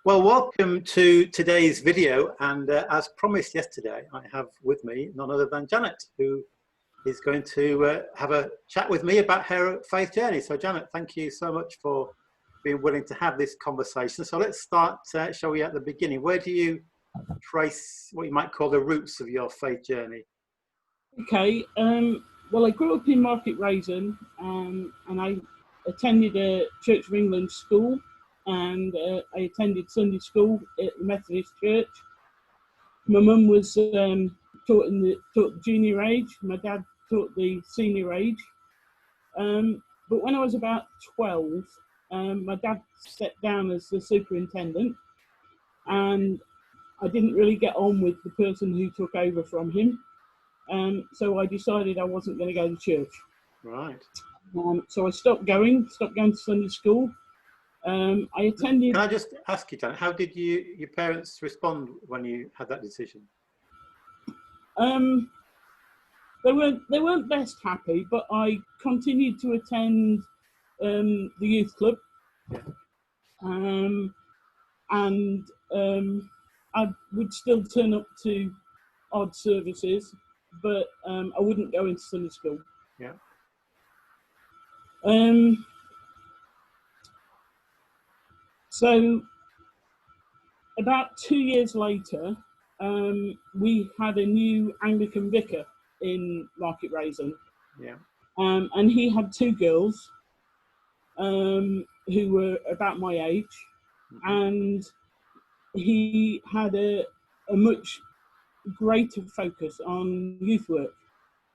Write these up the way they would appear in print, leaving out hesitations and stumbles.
Well, welcome to today's video, and as promised yesterday, I have with me none other than Janet, who is going to have a chat with me about her faith journey. So Janet, thank you so much for being willing to have this conversation. So let's start, shall we, at the beginning. Where do you trace what you might call the roots of your faith journey? Okay, well, I grew up in Market Raisin, and I attended a Church of England school, and I attended Sunday school at the Methodist Church. My mum was taught the junior age. My dad taught the senior age. But when I was about 12, my dad stepped down as the superintendent, and I didn't really get on with the person who took over from him. So I decided I wasn't going to go to church. Right. So I stopped going to Sunday school. I attended. Can I just ask you, Janet, how did your parents respond when you had that decision? They weren't best happy, but I continued to attend the youth club. Yeah. And I would still turn up to odd services, but I wouldn't go into Sunday school. Yeah. So about 2 years later, we had a new Anglican vicar in Market Raisin. Yeah. And he had two girls who were about my age, and he had a much greater focus on youth work.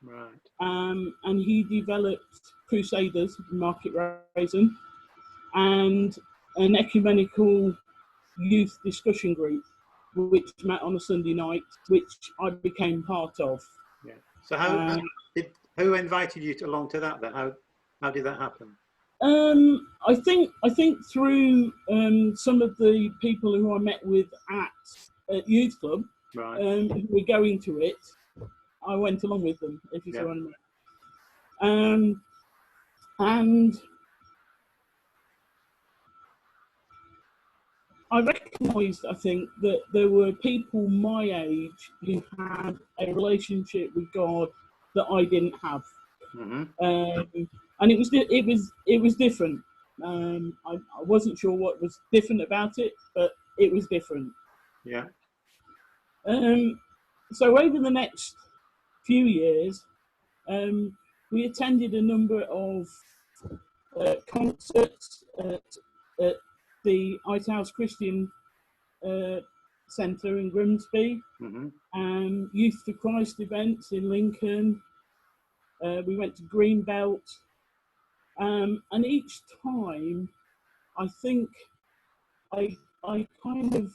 Right. And he developed Crusaders in Market Raisin and an ecumenical youth discussion group, which met on a Sunday night, which I became part of. Yeah. So who invited you along to that then? How did that happen? I think through some of the people who I met with at youth club, right. Who were going to it. I went along with them, if you see what I mean. And I recognised, I think, that there were people my age who had a relationship with God that I didn't have. Mm-hmm. And it was different. I wasn't sure what was different about it, but it was different. Yeah. So over the next few years, we attended a number of concerts at the Lighthouse Christian Centre in Grimsby, mm-hmm. Youth for Christ events in Lincoln. We went to Greenbelt, and each time, I think I kind of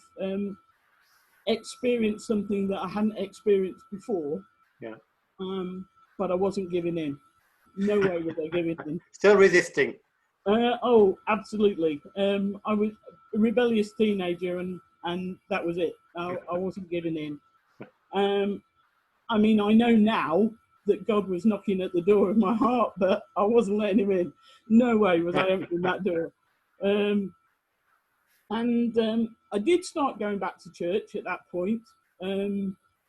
experienced something that I hadn't experienced before. Yeah. But I wasn't giving in. No way was I giving in. Still resisting. Oh, absolutely. I was a rebellious teenager, and that was it. I wasn't giving in. I mean, I know now that God was knocking at the door of my heart, but I wasn't letting him in. No way was I opening that door. And I did start going back to church at that point,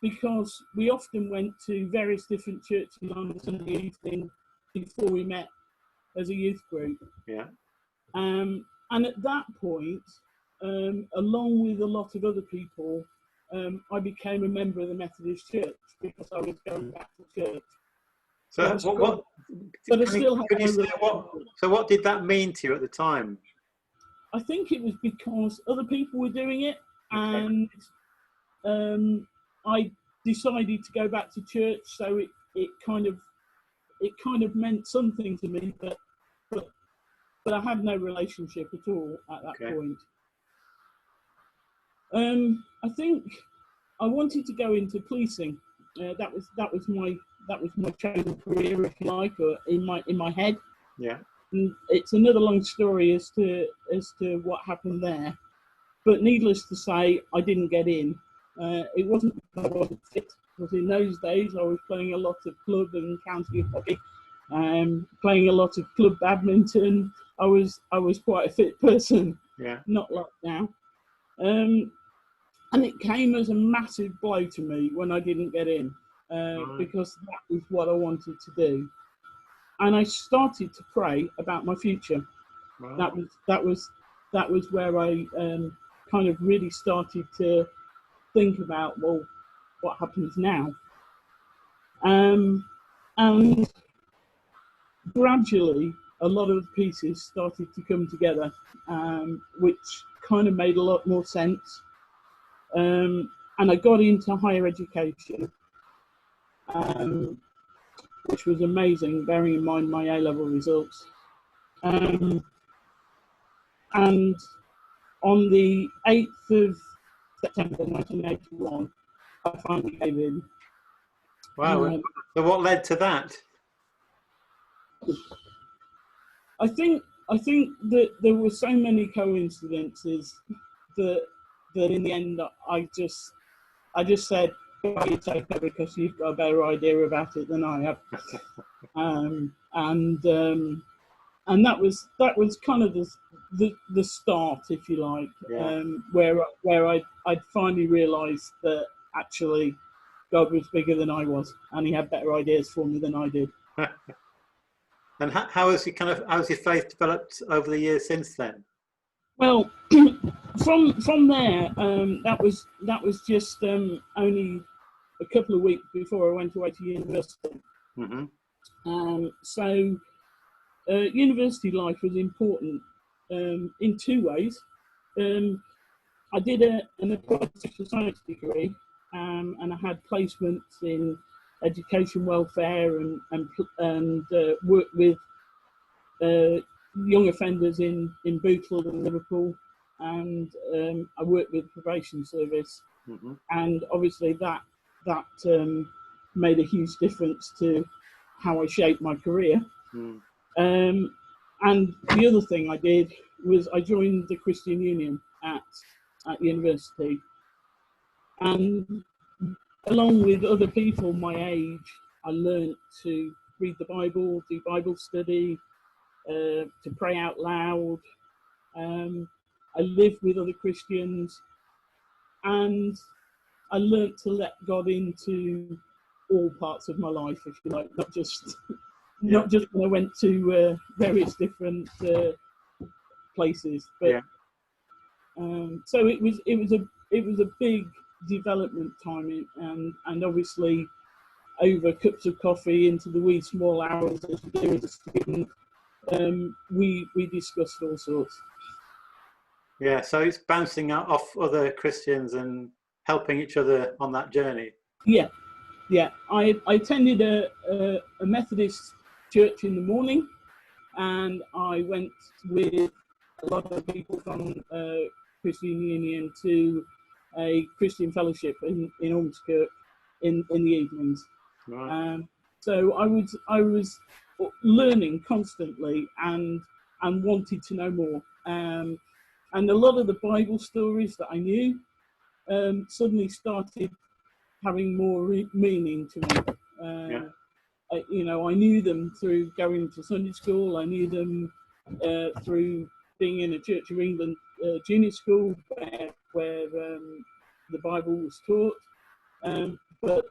because we often went to various different churches on a Sunday evening before we met as a youth group. Yeah. And at that point, along with a lot of other people, I became a member of the Methodist Church because I was going back to church. So what did that mean to you at the time? I think it was because other people were doing it, and I decided to go back to church. So it kind of meant something to me, but I had no relationship at all at that point. I think I wanted to go into policing. That was my chosen career, if you like, or in my head. Yeah. And it's another long story as to what happened there. But needless to say, I didn't get in. It wasn't because I wasn't fit, because in those days I was playing a lot of club and county hockey, playing a lot of club badminton. I was quite a fit person. Yeah. Not like now. And it came as a massive blow to me when I didn't get in, Right. because that was what I wanted to do. And I started to pray about my future. Right. That was where I kind of really started to think about, well, what happens now? And gradually, a lot of the pieces started to come together, which kind of made a lot more sense. And I got into higher education, which was amazing, bearing in mind my A-level results. And on the 8th of September 1981, I finally gave in. Wow. So what led to that? I think that there were so many coincidences that in the end I just said, you take it because you've got a better idea about it than I have. And that was kind of the start, if you like, Yeah. where I'd finally realised that actually God was bigger than I was, and He had better ideas for me than I did. And how has your faith developed over the years since then? Well, from there, that was just only a couple of weeks before I went away to university. Mm-hmm. So university life was important in two ways. I did an applied social science degree, and I had placements in education welfare and worked with young offenders in Bootle and Liverpool, and I worked with the probation service, Mm-hmm. and obviously that made a huge difference to how I shaped my career. Mm. And the other thing I did was I joined the Christian Union at university, and along with other people my age, I learned to read the Bible, do Bible study, to pray out loud. I lived with other Christians, and I learned to let God into all parts of my life, if you like, not just when I went to various different places, but Yeah. so it was a big development time, and obviously over cups of coffee into the wee small hours as we do as a student, we discussed all sorts. Yeah, so it's bouncing off other Christians and helping each other on that journey. Yeah. I attended a Methodist church in the morning, and I went with a lot of people from Christian Union to a Christian fellowship in Ormskirk in the evenings. Right. So I was learning constantly and wanted to know more. And a lot of the Bible stories that I knew suddenly started having more meaning to me. Yeah. I knew them through going to Sunday school. I knew them through being in a Church of England junior school where the Bible was taught. But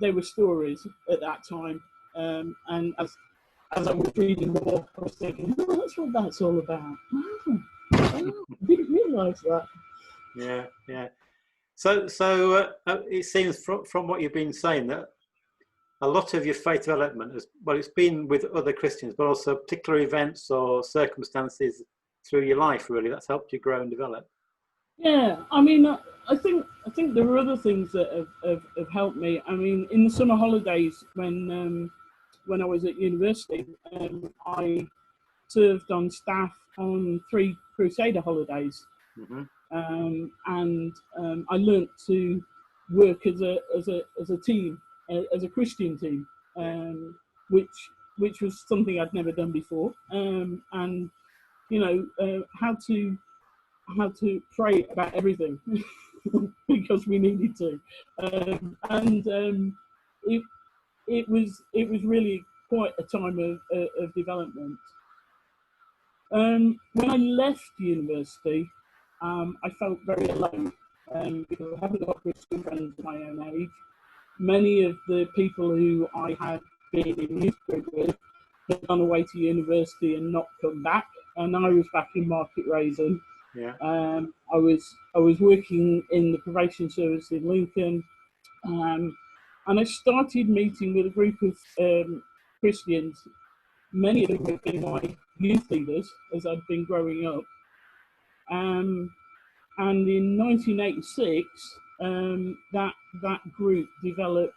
they were stories at that time. And as I was reading more, I was thinking, oh, that's what that's all about. Oh, I didn't realise that. Yeah. So it seems from what you've been saying that a lot of your faith development it's been with other Christians, but also particular events or circumstances through your life, really, that's helped you grow and develop. Yeah, I mean, I think there are other things that have helped me. I mean, in the summer holidays when I was at university, I served on staff on 3 Crusader holidays. Mm-hmm. And I learnt to work as a team, as a Christian team, which was something I'd never done before. And how to pray about everything because we needed to, and it was really quite a time of development. When I left university, I felt very alone because I haven't got Christian friends of my own age. Many of the people who I had been in youth group with had gone away to university and not come back, and I was back in Market Raisin. Yeah. I was working in the probation service in Lincoln, and I started meeting with a group of Christians. Many of them had been my youth leaders as I'd been growing up. And in 1986, that group developed,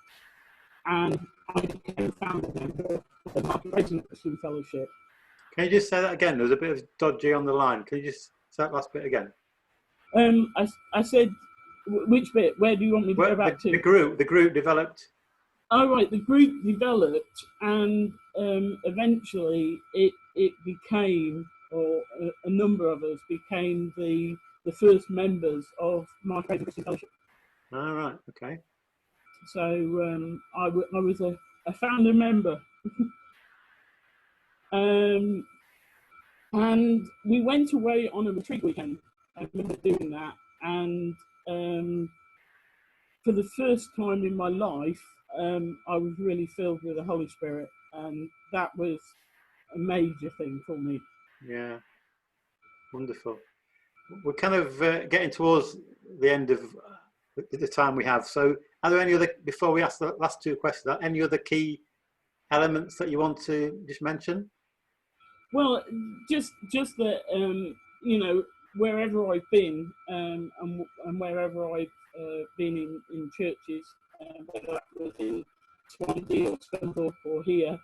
and I became founder member of the Market Raisin Christian Fellowship. Can you just say that again? There was a bit of dodgy on the line. Can you just say that last bit again? I said, which bit? Where do you want me to go back to? The group developed. Oh, right, the group developed, and eventually it became, or a number of us became the first members of Market Raisin Christian Fellowship. All right, okay. So I was a founder member. And we went away on a retreat weekend. I remember doing that, and for the first time in my life, I was really filled with the Holy Spirit, and that was a major thing for me. Yeah, wonderful. We're kind of getting towards the end of the time we have. So, are there any other, before we ask the last two questions, any other key elements that you want to just mention? Well, just that you know, wherever I've been and wherever I've been in churches, whether that was in Swansea or Scunthorpe or here,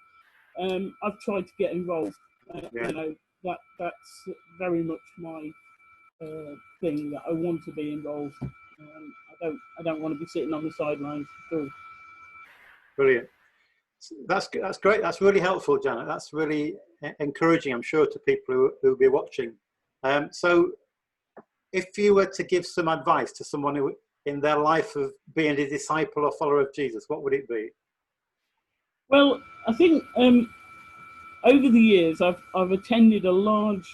I've tried to get involved. Yeah. You know, that's very much my thing, that I want to be involved. I don't want to be sitting on the sidelines at all. Brilliant. That's great. That's really helpful, Janet. That's really encouraging, I'm sure, to people who will be watching. So, if you were to give some advice to someone who, in their life of being a disciple or follower of Jesus, what would it be? Well, I think over the years I've attended a large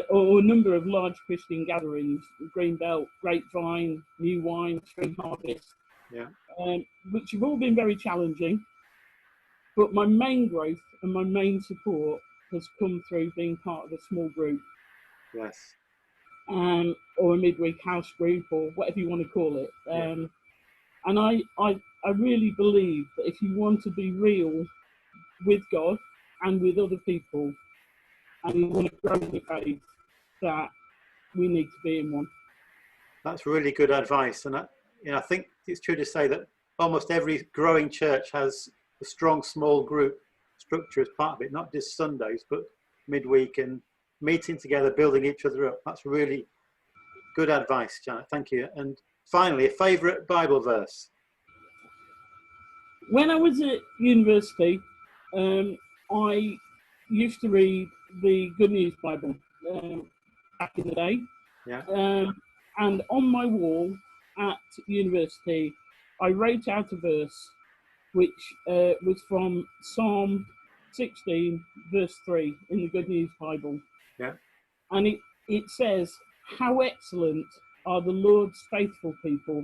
or a number of large Christian gatherings: Greenbelt, Grapevine, New Wine, Spring Harvest, Yeah. which have all been very challenging. But my main growth and my main support has come through being part of a small group. Yes. Or a midweek house group, or whatever you want to call it. Yeah. And I really believe that if you want to be real with God and with other people, and you want to grow in the faith, that we need to be in one. That's really good advice. And I think it's true to say that almost every growing church has a strong small group structure as part of it, not just Sundays, but midweek and meeting together, building each other up. That's really good advice, Janet. Thank you. And finally, a favourite Bible verse. When I was at university, I used to read the Good News Bible back in the day. Yeah. And on my wall at university, I wrote out a verse which was from Psalm 16, verse 3 in the Good News Bible. Yeah. And it says, "How excellent are the Lord's faithful people.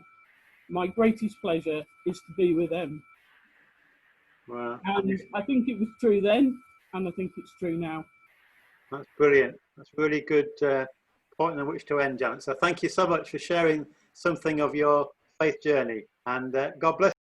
My greatest pleasure is to be with them." Wow. And I think it was true then, and I think it's true now. That's brilliant. That's a really good point on which to end, Janet. So thank you so much for sharing something of your faith journey, and God bless.